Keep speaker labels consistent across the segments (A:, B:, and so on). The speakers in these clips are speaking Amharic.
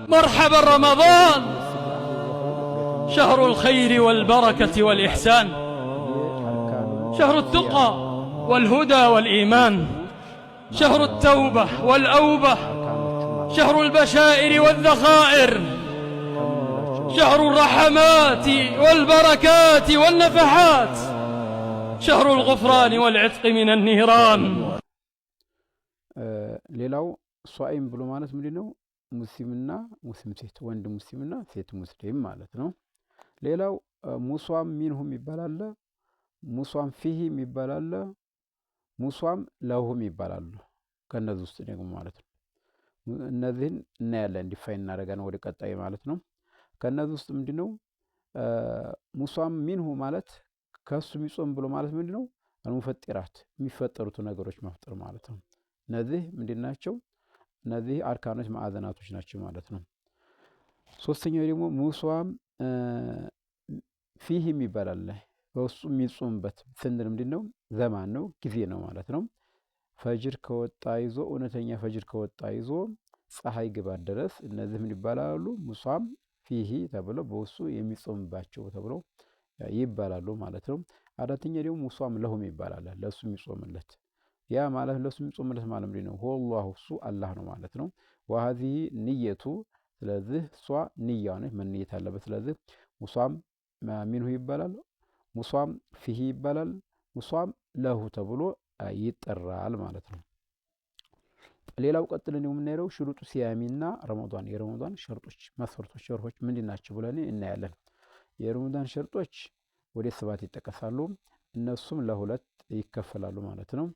A: مرحبا رمضان شهر الخير والبركة والإحسان شهر التقى والهدى والإيمان شهر التوبة والأوبة شهر البشائر والذخائر شهر الرحمات والبركات والنفحات شهر الغفران والعتق من النيران
B: ሌላው ሷኢም ብሎ ማለት ምንድነው? ሙስሊምና ሙስሊም ሴት ወንድ ሙስሊምና ሴት ሙስሊም ማለት ነው። ሌላው ሙሷም ሚንሁም ይባላል፣ ሙሷም ፊሂም ይባላል፣ ሙሷም ለሁም ይባላሉ። ከነዚህ ውስጥ ደግሞ ማለት ነው እነዚህን እናያለን፣ ዲፋይን እናደርጋለን ወደ ቀጣይ ማለት ነው። ከነዚህ ውስጥ ምንድነው ሙሷም ሚንሁ ማለት ከሱ የሚጾም ብሎ ማለት ምንድነው? አልሙፈጢራት የሚፈጠሩት ነገሮች መፍጠር ማለት ነው። እነዚህ ምንድናቸው? እነዚህ አርካኖች ማዕዘናቶች ናቸው ማለት ነው። ሶስተኛው ደግሞ ሙሷም ፊሂም ይባላል። በውስጡ የሚጾምበት ስንል ምንድነው? ዘማን ነው፣ ጊዜ ነው ማለት ነው። ፈጅር ከወጣ ይዞ እውነተኛ ፈጅር ከወጣ ይዞ ፀሐይ ግባት ድረስ እነዚህ ምን ይባላሉ? ሙሷም ፊሂ ተብለው በውስጡ የሚጾምባቸው ተብለው ይባላሉ ማለት ነው። አራተኛ ደግሞ ሙሷም ለሁም ይባላል፣ ለሱ የሚጾምለት። ያ ማለት ለሱ የሚጾምለት ማለት ምንድነው? ሁወላሁ እሱ አላህ ነው ማለት ነው። ወሀዚህ ንየቱ ስለዚህ እሷ ንያው ነች፣ መንየት አለበት። ስለዚህ ሙሷም ሚንሁ ይባላል፣ ሙሷም ፊሂ ይባላል፣ ሙሷም ለሁ ተብሎ ይጠራል ማለት ነው። ሌላው ቀጥለን የምናየው ሽሩጡ ሲያሚና ረመዳን የረመዳን ሸርጦች፣ መስፈርቶች፣ ሸርሆች ምንድናቸው ብለን እናያለን። የረመዳን ሸርጦች ወደ 7 ይጠቀሳሉ። እነሱም ለሁለት ይከፈላሉ ማለት ነው።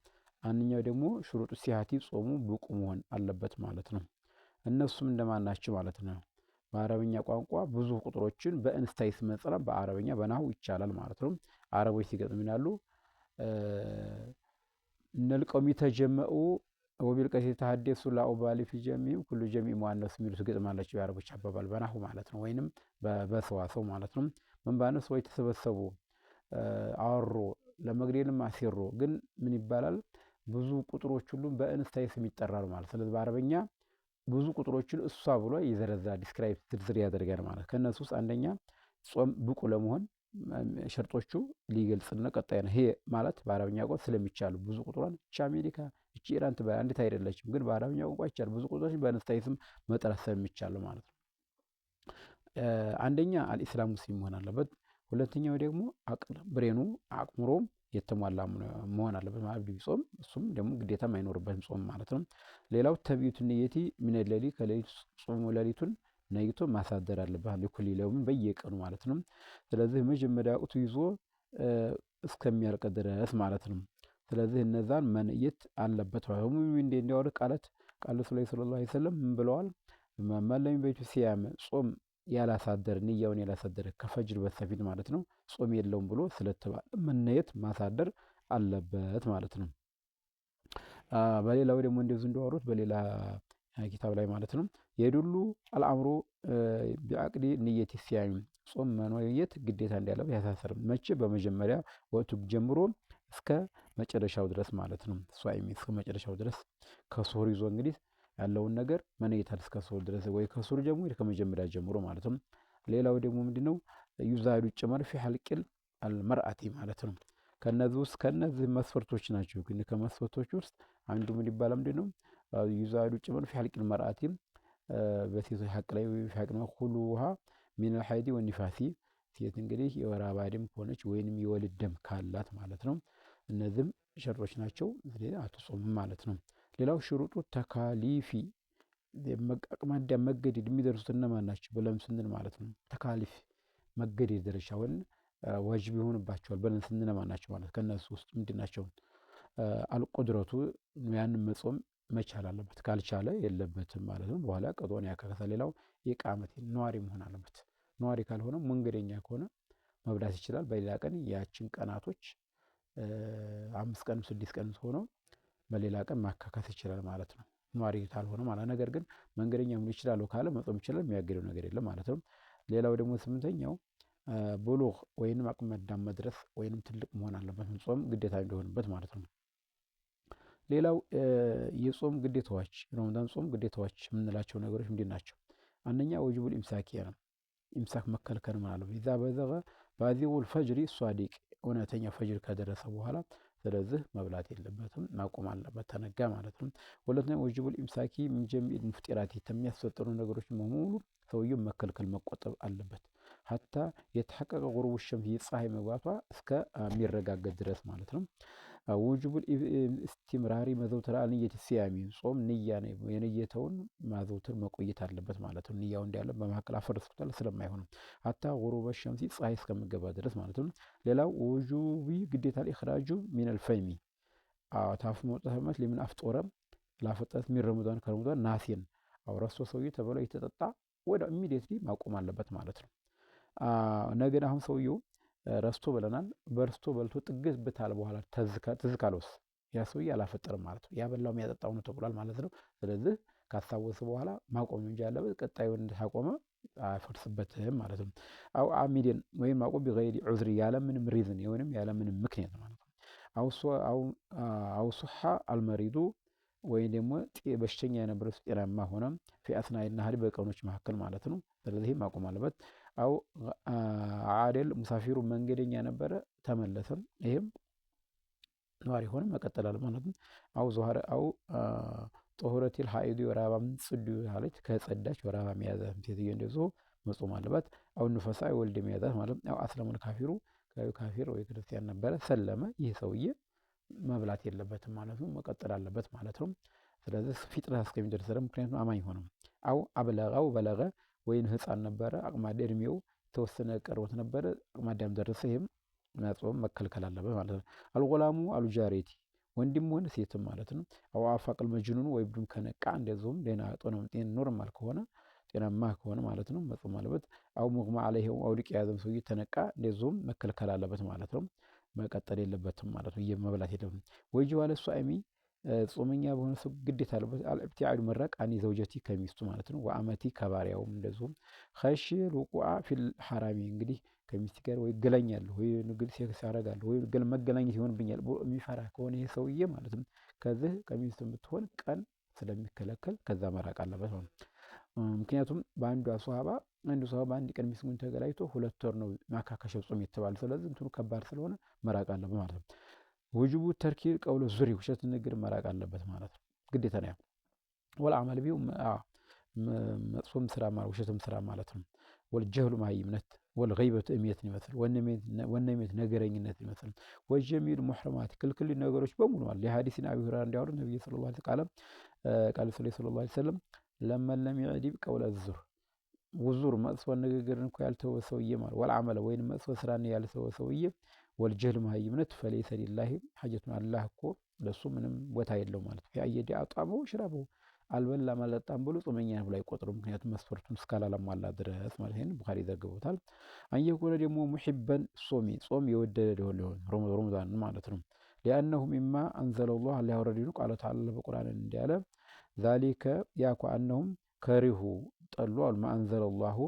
B: አንኛው ደግሞ ሽሩጡ ሲሃቲ ጾሙ ብቁ መሆን አለበት ማለት ነው። እነሱም እንደማን ናቸው ማለት ነው? በአረብኛ ቋንቋ ብዙ ቁጥሮችን በእንስታይስ መጽረብ በአረብኛ በናሁ ይቻላል ማለት ነው። አረቦች ሲገጥም ይላሉ ነልቀሚ ተጀመኡ ወቢልቀት የተሐደሱ ላኡባሊ ፊ ጀሚዕ ኩሉ ጀሚዕ ሙአነስ የሚሉት ግጥም አላቸው የአረቦች አባባል በናሁ ማለት ነው። ወይንም በሰዋሰው ማለት ነው። ምን ባነው ሰዎች ተሰበሰቡ አወሩ ለመግደልም አሲሩ ግን ምን ይባላል? ብዙ ቁጥሮች ሁሉም በእንስታይስ ይጠራሉ ማለት። ስለዚህ በአረበኛ ብዙ ቁጥሮችን እሷ ብሎ ይዘረዝራል፣ ዲስክራይብ ዝርዝር ያደርጋል ማለት። ከነሱ ውስጥ አንደኛ ጾም ብቁ ለመሆን ሸርጦቹ ሊገልጽና ቀጣይ ነው። ይሄ ማለት በአረበኛ ቋንቋ ስለሚቻሉ ብዙ ቁጥሯን እቺ አሜሪካ እቺ ኢራን ትባል አንዲት አይደለችም፣ ግን በአረበኛ ቋንቋ ይቻላል ብዙ ቁጥሮችን በእንስታይስም መጥራት ስለሚቻል ማለት ነው። አንደኛ አልኢስላም ሙስሊም መሆን አለበት። ሁለተኛው ደግሞ አቅል ብሬኑ አቅምሮ የተሟላ መሆን አለበት ማለት ቢጾም እሱም ደግሞ ግዴታም አይኖርበትም ጾም ማለት ነው። ሌላው ተቢዩት ንየቲ ምን ለሊ ከሌሊቱ ጾሙ ሌሊቱን ነይቶ ማሳደር አለበት ለኩል ለውም በየቀኑ ማለት ነው። ስለዚህ መጀመሪያ ወቅቱ ይዞ እስከሚያልቅ ድረስ ማለት ነው። ስለዚህ እነዛን መንየት አለበት ማለት ነው። እንዲያወር ቃል ሰለላሁ ዐለይሂ ወሰለም ምን ብለዋል? ማለም በይቱ ሲያም ጾም ያላሳደር ንያውን ያላሳደረ ከፈጅር በፊት ማለት ነው ጾም የለውም ብሎ ስለተባለ መነየት ማሳደር አለበት ማለት ነው። በሌላው ደግሞ እንደዚህ እንደወሩት በሌላ ኪታብ ላይ ማለት ነው የዱሉ አልአምሩ ቢአቅዲ ንየት ሲያም ጾም መነየት ግዴታ እንዳለበት ያሳሰር መቼ በመጀመሪያ ወቅቱ ጀምሮ እስከ መጨረሻው ድረስ ማለት ነው። ሷኢም እስከ መጨረሻው ድረስ ከሱር ይዞ እንግዲህ ያለውን ነገር መነየታል እስከ ሱር ድረስ ወይ ከሱር ጀምሮ ከመጀመሪያ ጀምሮ ማለት ነው። ሌላው ደግሞ ምንድነው ዩዛዱ ጭመር في حلق المرأة ማለት ነው። ከነዚህ ውስጥ ከነዚህ መስፈርቶች ናቸው። ግን ከመስፈርቶች ውስጥ አንዱ ምን ይባላል? ምንድነው ዩዛዱ ጭመር في حلق المرأة በሴቶች ሐቅ ላይ ሐቅ ነው ሁሉሃ من الحيض والنفاس ሴት እንግዲህ የወር አበባ ደም ሆነች ወይንም የወሊድ ደም ካላት ማለት ነው። እነዚህም ሸርጦች ናቸው። ስለዚህ አትጾምም ማለት ነው። ሌላው ሽሩጡ ተካሊፊ አቅማዳ መገደድ የሚደርሱት እነማን ናቸው ብለን ስንል ማለት ነው። ተካሊፍ መገደድ ደረጃውን ዋጅብ ይሆንባቸዋል ብለን ስንል እነማን ናቸው ማለት ከነሱ ውስጥ ምንድናቸው? አልቁድረቱ ያንን መጾም መቻል አለበት፣ ካልቻለ የለበትም ማለት ነው። በኋላ ቀጦን ያከራሳል። ሌላው ኢቃመት ነዋሪ መሆን አለበት። ነዋሪ ካልሆነ መንገደኛ ከሆነ መብላት ይችላል። በሌላ ቀን ያችን ቀናቶች 5 ቀን 6 ቀን ሆኖ በሌላ ቀን ማካካስ ይችላል ማለት ነው። ነዋሪ ካልሆነ ማለት ነገር ግን መንገደኛ ምን ይችላል ካለ መጾም ይችላል፣ የሚያገደው ነገር የለም ማለት ነው። ሌላው ደግሞ 8ኛው ብሉግ ወይንም አቅመ አዳም መድረስ ወይንም ትልቅ መሆን አለበት ጾም ግዴታ እንዲሆንበት ማለት ነው። ሌላው የጾም ግዴታዎች ረመዳን ጾም ግዴታዎች የምንላቸው ነገሮች ምንድን ናቸው? አንደኛ ወጅቡል ኢምሳኪያ ነው። ኢምሳክ መከልከል ማለት ነው። ኢዛ በዘገ ባዚጉል ፈጅሪ ሷዲቅ እውነተኛ ፈጅር ከደረሰ በኋላ ስለዚህ መብላት የለበትም ማቆም አለበት ተነጋ ማለት ነው። ሁለተኛ ወጅቡል ኢምሳኪ ሚን ጀሚኢል ሙፍጢራት የሚያስፈጥሩ ነገሮች በሙሉ ሰውየው መከልከል መቆጠብ አለበት። ሀታ የተሐቀቀ ጉሩቡ ሸምስ የፀሐይ መግባቷ እስከሚረጋገጥ ድረስ ማለት ነው። ውጁቡል ኢስቲምራሪ መዘውተር አንየት ሲያሚ ጾም ንያ ነው የነየተውን ማዘውተር መቆየት አለበት ማለት ነው። ንያው እንዳለ በመካከል አፈረስኩታል ስለማይሆንም ሀታ ጉሩበ ሸምሲ ፀሐይ እስከምገባ ድረስ ማለት ነው። ሌላው ውጁቢ ግዴታ ኢኽራጁ ሚነል ፈሚ ታፍ መውጣት ማለት ለምን አፍጦረ ላፈጣት ሚን ረመዳን ከረመዳን ናሲን ረስቶ ሰውዬ ተበላ የተጠጣ ወደ ኢሚዲየትሊ ማቆም አለበት ማለት ነው። ነገር አሁን ሰውየው ረስቶ ብለናል። በርስቶ በልቶ ጥግዝ ብታል በኋላ ትዝ ካለውስ ያ ሰውዬ አላፈጠርም ማለት ነው። ያበላው የሚያጠጣው ነው ተብሏል ማለት ነው። ስለዚህ ካስታወሰ በኋላ ማቆም እንጂ ያለበት ቀጣዩን እንዳቆመ አይፈርስበትም ማለት ነው። አው አሚድን ወይም ማቆም ቢገይሪ ዑዝሪ ያለምንም ሪዝን ወይንም ያለምንም ምክንያት ማለት ነው። አው ሱሐ አልመሪዱ ወይም ደግሞ በሽተኛ የነበረ ጤናማ ሆነ ፊ አስናኢ ነሃሪ በቀኖች መካከል ማለት ነው። ስለዚህ ማቆም አለበት። አው አደል ሙሳፊሩ መንገደኛ ነበረ ተመለሰም ይሄም ነዋሪ ሆነ መቀጠል አለ ማለት ነው። አው ዙሃረ አው ጦሁረቲል ሀኢዱ ወራባም ጽዱ ያለች ከጸዳች ወራባ መያዛት ሴትዮ እንደዚሁ መጾም አለበት። አው ንፈሳ ወልድ መያዛት ማለት ነው። አው አስለሙል ካፊሩ ካፊር ወይ ክርስቲያን ነበረ ሰለመ ይህ ሰውዬ መብላት የለበትም ማለት ነው። መቀጠል አለበት ማለት ነው። ስለዚህ ፊጥራ እስከሚደርስ ድረስ ምክንያቱም አማኝ ሆነ። አው አብለጋው በለገ ወይን ህፃን ነበረ አቅማደ እድሜው ተወሰነ ቀርቦት ነበረ አቅማዳም ደረሰ ይሄም መጾም መከልከል አለበት ማለት ነው። አልጎላሙ አልጃሪቲ ወንድም ሆነ ሴትም ማለት ነው። አው አፋቅል መጅኑን ወይ ብዱን ከነቃ እንደዚሁም ሌና ጦነም ጤን ኖርማል ከሆነ ጤናማ ከሆነ ማለት ነው መጾም አለበት። አው ሙግማ አለይሂ አውልቅ ያዘም ሰውዬ ተነቃ እንደዚሁም መከልከል አለበት ማለት ነው። መቀጠል የለበትም ማለት ነው። የመብላት የለበትም። ወጅብ አለ ሷኢሚ ጾመኛ በሆነ ሰው ግዴታ አለበት። አልኢብቲዓዱ መራቅ አኒ ዘውጀቲ ከሚስቱ ማለት ነው። ወአመቲ ከባሪያውም እንደዚሁም ኸሽል ውቁዓ ፊል ሐራሚ እንግዲህ ከሚስት ጋር ወይ ገላኛለሁ ወይ ንግድ ሴክስ ያደርጋለሁ ወይ መገናኘት ይሆንብኛል ብሎ የሚፈራ ከሆነ ይሄ ሰውዬ ማለት ነው ከዚህ ከሚስቱ ብትሆን ቀን ስለሚከለከል ከዛ መራቅ አለበት ማለት ነው። ምክንያቱም በአንዷ ሷሃባ አንዱ ሷሃባ አንድ ቀን ሚስቱን ተገላይቶ 2 ወር ነው ማካከሻው ጾም የተባለ ስለዚህ እንትኑ ከባድ ስለሆነ መራቅ አለበት ማለት ነው። ውጁቡ ተርኪል ቀውለ ዙሪ ውሸት ንግግር መራቅ አለበት ማለት ነው። ግዴታ ነው። ወልዓመል ቢው መጥፎም ስራ ማለት ውሸትም ስራ ማለት ነው። ወልጀህሉ ማይምነት ወልገይበቱ እምየት ይመስል ወነሜት ነገረኝነት ይመስል ወጀሚል ሙሕረማት ክልክል ነገሮች በሙሉ ማለት ለሐዲስና አቢ ሁረይራ እንዲያወሩ ነብዩ ሰለላሁ ዐለይሂ ወሰለም ለመን ለም ይዕዲብ ቀውለ ዙር ውዙር መጥፎ ንግግር እንኳ ያልተወ ሰውዬ ማለት ወልዓመል ወይም መጥፎ ስራን ያልተወ ሰውዬ ወልጀህል መሃይምነት ፈለይሰ ሊላሂ ሐጀቱን አላህ እኮ ለሱ ምንም ቦታ የለው ማለት ነው። ያየዲ አጣመው ሽራበው አልበላም አልጠጣም ብሎ ጾመኛ ብሎ አይቆጥሩም። ምክንያቱም መስፈርቱን እስካላሟላ ድረስ ማለት ነው። ቡኻሪ ዘግቦታል። አንየኮነ ደግሞ ሙሂበን ጾም የወደደ ሊሆን ረመዳን ማለት ነው። ሊአነሁ ሚማ አንዘለላሁ አላህ ያወረደው ቃል ተዓላ በቁርአን እንዲያለ ዛሊከ ያኩ አነሁም ከሪሁ ጠሉ አልማ አንዘለላሁ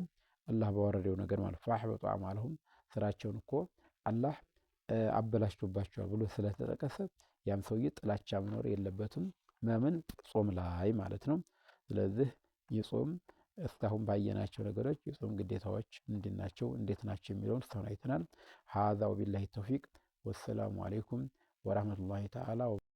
B: አላህ ባወረደው ነገር ማለት ፈአሕበጡ አዕማለሁም ስራቸውን እኮ አላህ አበላሽቶባቸዋል ብሎ ስለተጠቀሰ ያም ሰውዬ ጥላቻ መኖር የለበትም መምን ጾም ላይ ማለት ነው። ስለዚህ የጾም እስካሁን ባየናቸው ነገሮች የጾም ግዴታዎች ምንድናቸው እንዴት ናቸው የሚለውን እስካሁን አይተናል። ሀዛ ወቢላሂ ተውፊቅ ወሰላሙ አለይኩም ወራህመቱላሂ ተዓላ